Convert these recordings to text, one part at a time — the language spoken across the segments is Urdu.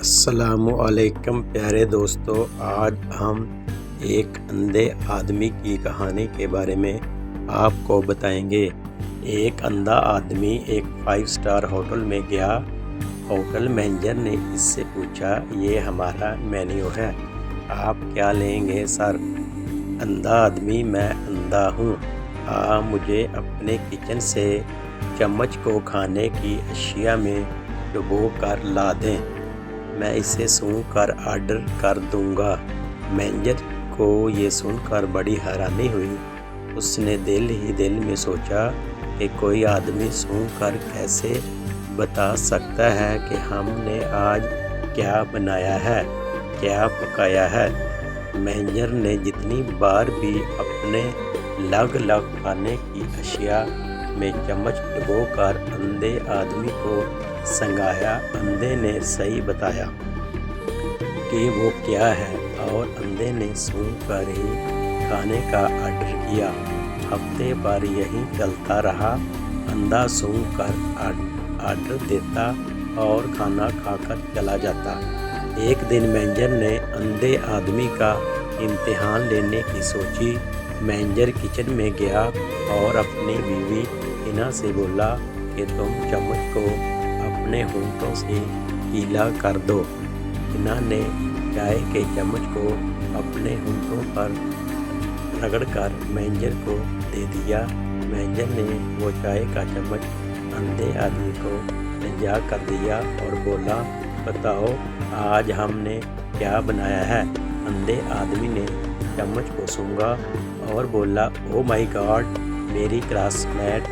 السلام علیکم پیارے دوستو، آج ہم ایک اندھے آدمی کی کہانی کے بارے میں آپ کو بتائیں گے۔ ایک اندھا آدمی ایک 5 اسٹار ہوٹل میں گیا۔ ہوٹل مینیجر نے اس سے پوچھا، یہ ہمارا مینیو ہے، آپ کیا لیں گے سر؟ اندھا آدمی: میں اندھا ہوں، مجھے اپنے کچن سے چمچ کو کھانے کی اشیاء میں ڈبو کر لا دیں، میں اسے سونگھ کر آرڈر کر دوں گا۔ مینیجر کو یہ سن کر بڑی حیرانی ہوئی۔ اس نے دل ہی دل میں سوچا کہ کوئی آدمی سونگھ کر کیسے بتا سکتا ہے کہ ہم نے آج کیا بنایا ہے، کیا پکایا ہے۔ مینیجر نے جتنی بار بھی اپنے الگ الگ کھانے کی اشیاء میں چمچ ڈبو کر اندھے آدمی کو سنگھایا، اندھے نے صحیح بتایا کہ وہ کیا ہے، اور اندھے نے سونگھ کر ہی کھانے کا آرڈر کیا۔ ہفتے بھر یہی چلتا رہا، اندھا سونگھ کر آرڈر دیتا اور کھانا کھا کر چلا جاتا۔ ایک دن مینیجر نے اندھے آدمی کا امتحان لینے کی سوچی۔ مینیجر کچن میں گیا اور اپنی بیوی اینا سے بولا کہ تم چمچ کو اپنے ہونٹوں سے گیلا کر دو۔ اینا نے چائے کے چمچ کو اپنے ہونٹوں پر رگڑ کر مینیجر کو دے دیا۔ مینیجر نے وہ چائے کا چمچ اندھے آدمی کو رجوع کر دیا اور بولا، بتاؤ آج ہم نے کیا بنایا ہے؟ اندھے آدمی نے چمچ کو سونگھا اور بولا، او مائی گاڈ، میری کلاس میٹ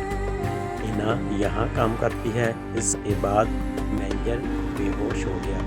اینا یہاں کام کرتی ہے۔ اس کے بعد مینیجر بے ہوش ہو گیا۔